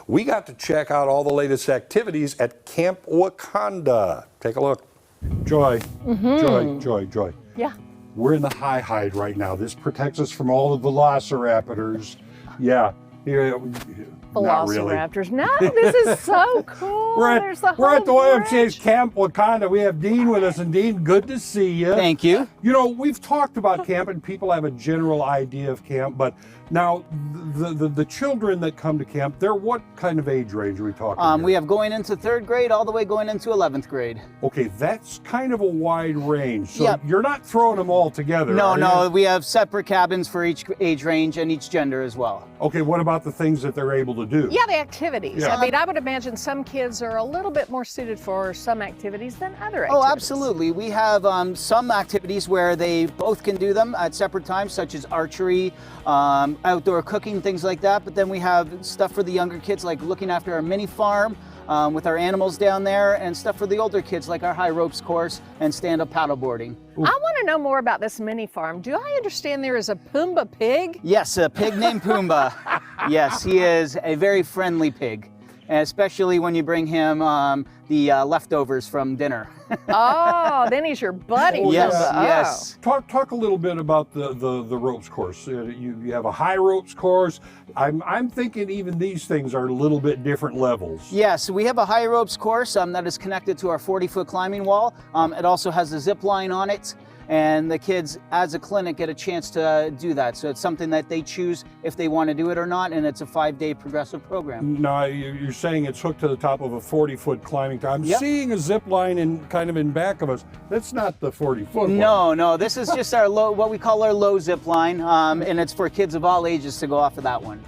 we got to check out all the latest activities at Camp Wakonda. Take a look. Joy, Joy. Yeah. We're in the high hide right now. This protects us from all the velociraptors. Yeah. Not really. Velociraptors. No, this is so cool. We're at the bridge. YMCA's Camp Wakonda. We have Dean with us, and Dean, good to see you. Thank you. You know, we've talked about camp, and people have a general idea of camp, but now the children that come to camp, they're what kind of age range are we talking here? We have going into 3rd grade all the way going into 11th grade. Okay, that's kind of a wide range. So Yep. you're not throwing them all together, No, are no, you? we have separate cabins for each age range and each gender as well. Okay, what about the things that they're able to do? Yeah, the activities. Yeah. I mean, I would imagine some kids are a little bit more suited for some activities than other activities. Oh, absolutely. We have some activities where they both can do them at separate times, such as archery, outdoor cooking, things like that. But then we have stuff for the younger kids, like looking after our mini farm with our animals down there, and stuff for the older kids, like our high ropes course and stand-up paddleboarding. I want to know more about this mini farm. Do I understand there is a Pumbaa pig? Yes, a pig named Pumbaa. Yes, he is a very friendly pig, and especially when you bring him the leftovers from dinner. Oh, then he's your buddy. Yes, Pumbaa. Oh. yes. Talk a little bit about the ropes course. You have a high ropes course. I'm thinking even these things are a little bit different levels. Yes, we have a high ropes course that is connected to our 40-foot climbing wall. It also has a zip line on it, and the kids, as a clinic, get a chance to do that. So it's something that they choose if they want to do it or not, and it's a 5-day progressive program. Now, you're saying it's hooked to the top of a 40-foot climbing tower. I'm Yep. seeing a zip line kind of in back of us. That's not the 40-foot one. No, this is just our low, what we call our low zip line, and it's for kids of all ages to go off of that one.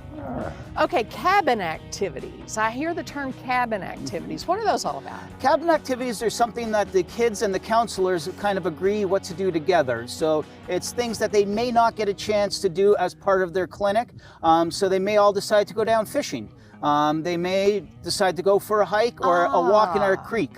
Okay, cabin activities. I hear the term cabin activities. What are those all about? Cabin activities are something that the kids and the counselors kind of agree what to do together. So it's things that they may not get a chance to do as part of their clinic. So they may all decide to go down fishing. They may decide to go for a hike or a walk in our creek.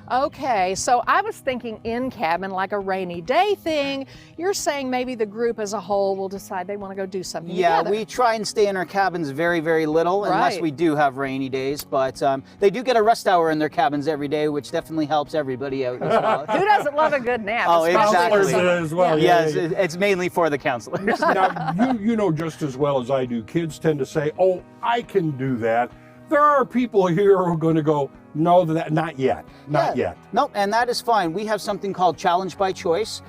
Okay, so I was thinking in cabin, like a rainy day thing. You're saying maybe the group as a whole will decide they want to go do something Yeah, together. we try and stay in our cabins very, very little, unless Right. we do have rainy days. But they do get a rest hour in their cabins every day, which definitely helps everybody out as well. Who doesn't love a good nap? Oh, especially exactly. in summer? As well. Yes, it's mainly for the counselors. Now, you know just as well as I do, kids tend to say, oh, I can do that. There are people here who are going to go, no, not yet, not yet. No, and that is fine. We have something called Challenge by Choice.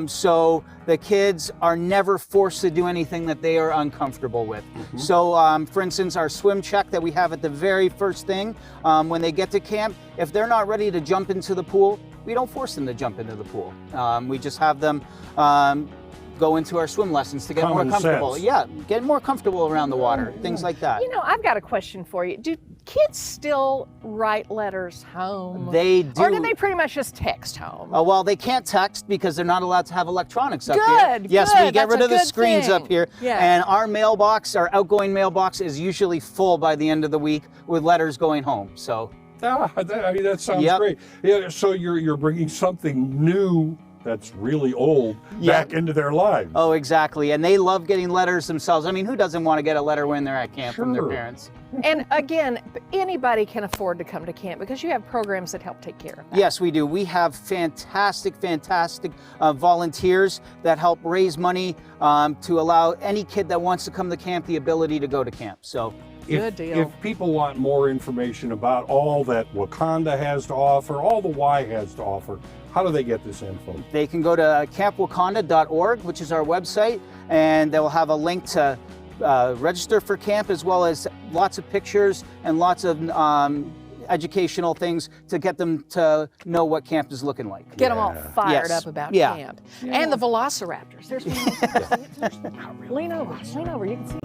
So the kids are never forced to do anything that they are uncomfortable with. So for instance, our swim check that we have at the very first thing, when they get to camp, if they're not ready to jump into the pool, we don't force them to jump into the pool. We just have them go into our swim lessons to get more comfortable. sense. Yeah, get more comfortable around the water, things like that. You know, I've got a question for you. Do kids still write letters home? They do. Or do they pretty much just text home? Well, they can't text because they're not allowed to have electronics up here. Good, Yes, good. we get That's rid a of the good screens thing. up here. Yeah. And our mailbox, our outgoing mailbox, is usually full by the end of the week with letters going home. So. That sounds Yep. great. Yeah, so you're bringing something new that's really old back into their lives. Oh, exactly. And they love getting letters themselves. I mean, who doesn't want to get a letter when they're at camp from their Sure. parents? And again, anybody can afford to come to camp because you have programs that help take care of that. Yes, we do. We have fantastic volunteers that help raise money to allow any kid that wants to come to camp the ability to go to camp. So. Good deal. If people want more information about all that Wakonda has to offer, all the Y has to offer, how do they get this info? They can go to campwakonda.org, which is our website, and they'll have a link to register for camp, as well as lots of pictures and lots of educational things to get them to know what camp is looking like. Get them all fired Yes. up about Yeah. camp. And the velociraptors. There's one. Lean over. You can see.